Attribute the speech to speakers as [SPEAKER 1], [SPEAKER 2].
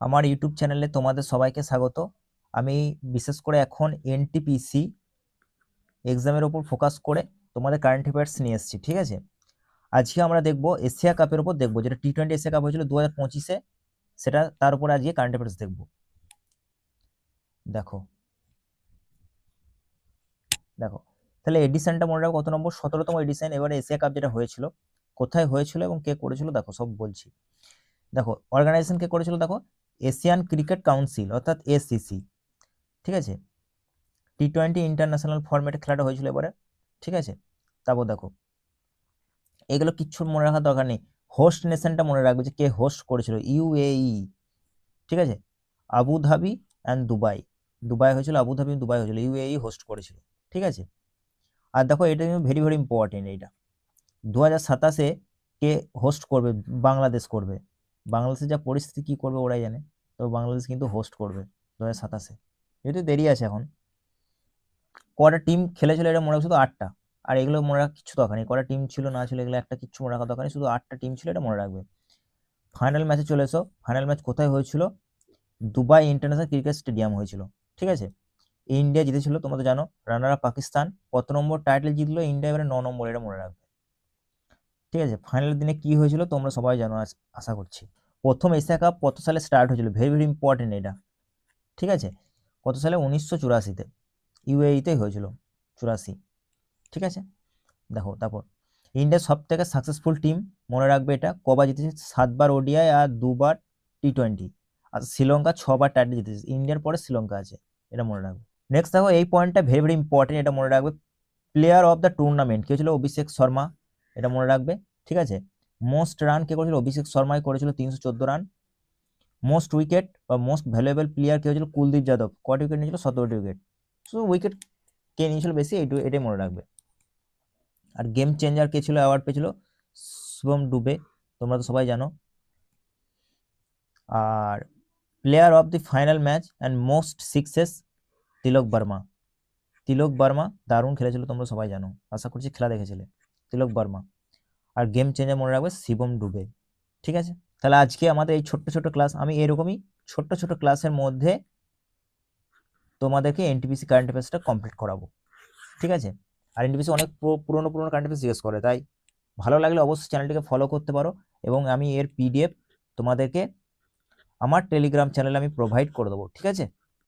[SPEAKER 1] আমার ইউটিউব চ্যানেলে তোমাদের সবাইকে স্বাগত। আমি বিশেষ করে এখন এনটিপিসি এক্সামের ওপর ফোকাস করে তোমাদের কারেন্ট অ্যাফেয়ার্স নিয়ে এসেছি, ঠিক আছে। আজকে আমরা দেখব এশিয়া কাপের ওপর, দেখবো যেটা টি-20 এশিয়া কাপ হয়েছিল 2025-এ, সেটা তার উপরে আজকে কারেন্ট অ্যাফেয়ার্স দেখব। দেখো দেখো তাহলে এডিশনটা মনে রাখো কত নম্বর, 17তম এডিশন। এবারে এশিয়া কাপ যেটা হয়েছিল, কোথায় হয়েছিল এবং কে করেছিল দেখো সব বলছি। দেখো অর্গানাইজেশন কে করেছিল, দেখো এশিয়ান ক্রিকেট কাউন্সিল অর্থাৎ এসিসি, ঠিক আছে। টি-20 ইন্টারন্যাশনাল ফরম্যাটে খেলাটা হয়েছিল এবারে, ঠিক আছে। তারপর দেখো এগুলো কিচ্ছু মনে রাখার দরকার নেই, হোস্ট নেশনটা মনে রাখবে যে কে হোস্ট করেছিল, ইউএই, ঠিক আছে। আবুধাবি অ্যান্ড দুবাই, দুবাই হয়েছিল, আবুধাবি দুবাই হয়েছিল, ইউএই হোস্ট করেছিল, ঠিক আছে। আর দেখো এটা ভেরি ভেরি ইম্পর্টেন্ট, এইটা 2027-এ কে হোস্ট করবে, বাংলাদেশ করবে। বাংলাদেশের যা পরিস্থিতি কি করবে ওরাই জানে, তো বাংলাদেশ কিন্তু হোস্ট করবে 2027-এ, যেহেতু দেরি আছে এখন। কটা টিম খেলেছিল এটা মনে রাখো, শুধু 8টা। আর এগুলো মনে রাখা কিছু দরকার নেই, কটা টিম ছিল না ছিল এগুলো একটা কিচ্ছু মনে রাখা দরকার নেই, শুধু 8টা টিম ছিল এটা মনে রাখবে। ফাইনাল ম্যাচে চলে এসো। ফাইনাল ম্যাচ কোথায় হয়েছিল, দুবাই ইন্টারন্যাশনাল ক্রিকেট স্টেডিয়াম হয়েছিল, ঠিক আছে। ইন্ডিয়া জিতেছিল, তোমরা তো জানো। রানার আপ পাকিস্তান, কত নম্বর টাইটেল জিতলো ইন্ডিয়া, এবারে 9 নম্বর, এটা মনে রাখবে, ঠিক আছে। ফাইনালের দিনে কি হয়েছিল তোমরা সবাই জানো আশা করছি। প্রথম এশিয়া কাপ কত সালে স্টার্ট হয়েছিল, ভেরি ভেরি ইম্পর্টেন্ট এটা, ঠিক আছে। কত সালে, 1984-তে ইউএইতে হয়েছিল, 84, ঠিক আছে। দেখো তারপর ইন্ডিয়ার সব থেকে সাকসেসফুল টিম মনে রাখবে, এটা কবার জিতেছে, 7বার ওডিআই আর 2বার টি-20। আর শ্রীলঙ্কা 6বার টাইটেল জিতেছে, ইন্ডিয়ার পরে শ্রীলঙ্কা আছে, এটা মনে রাখবে। নেক্সট দেখো এই পয়েন্টটা ভেরি ভেরি ইম্পর্টেন্ট, এটা মনে রাখবে। প্লেয়ার অফ দ্য টুর্নামেন্ট কে ছিল, অভিষেক শর্মা, এটা মনে রাখবে, ঠিক আছে। মোস্ট রান কে করেছিল, অভিষেক শর্মাই করেছিল, 314 রান। মোস্ট উইকেট বা মোস্ট ভ্যালুয়েবল প্লেয়ার কে হয়েছিল, কুলদীপ যাদব, কয়টি উইকেট নিয়েছিল, 17টি উইকেট। শুধু উইকেট কে নিয়েছিল বেশি, এটাই মনে রাখবে। আর গেম চেঞ্জার কে ছিল, অ্যাওয়ার্ড পেয়েছিল শুভম ডুবে, তোমরা তো সবাই জানো। আর player of the final match and most sixes, Tilak Varma. Tilak Varma দারুণ খেলেছিল, তোমরা সবাই জানো, আশা করছি খেলা দেখেছিলে, তিলক বর্মা। আর গেম চেঞ্জার মনে রাখবে শিবম ডুবে, ঠিক আছে। তাহলে আজকে আমাদের এই ছোট্ট ছোট্ট ক্লাস, আমি এরকমই ছোট্ট ছোট্ট ক্লাসের মধ্যে তোমাদেরকে এনটিপিসি কারেন্ট অ্যাফেয়ার্সটা কমপ্লিট করাবো, ঠিক আছে। আর এনটিপিসি অনেক পুরোনো পুরোনো কারেন্ট অ্যাফেয়ার্স জিজ্ঞেস করে, তাই ভালো লাগলে অবশ্যই চ্যানেলটিকে ফলো করতে পারো। এবং আমি এর পিডিএফ তোমাদেরকে আমার টেলিগ্রাম চ্যানেলে আমি প্রোভাইড করে দেবো, ঠিক আছে।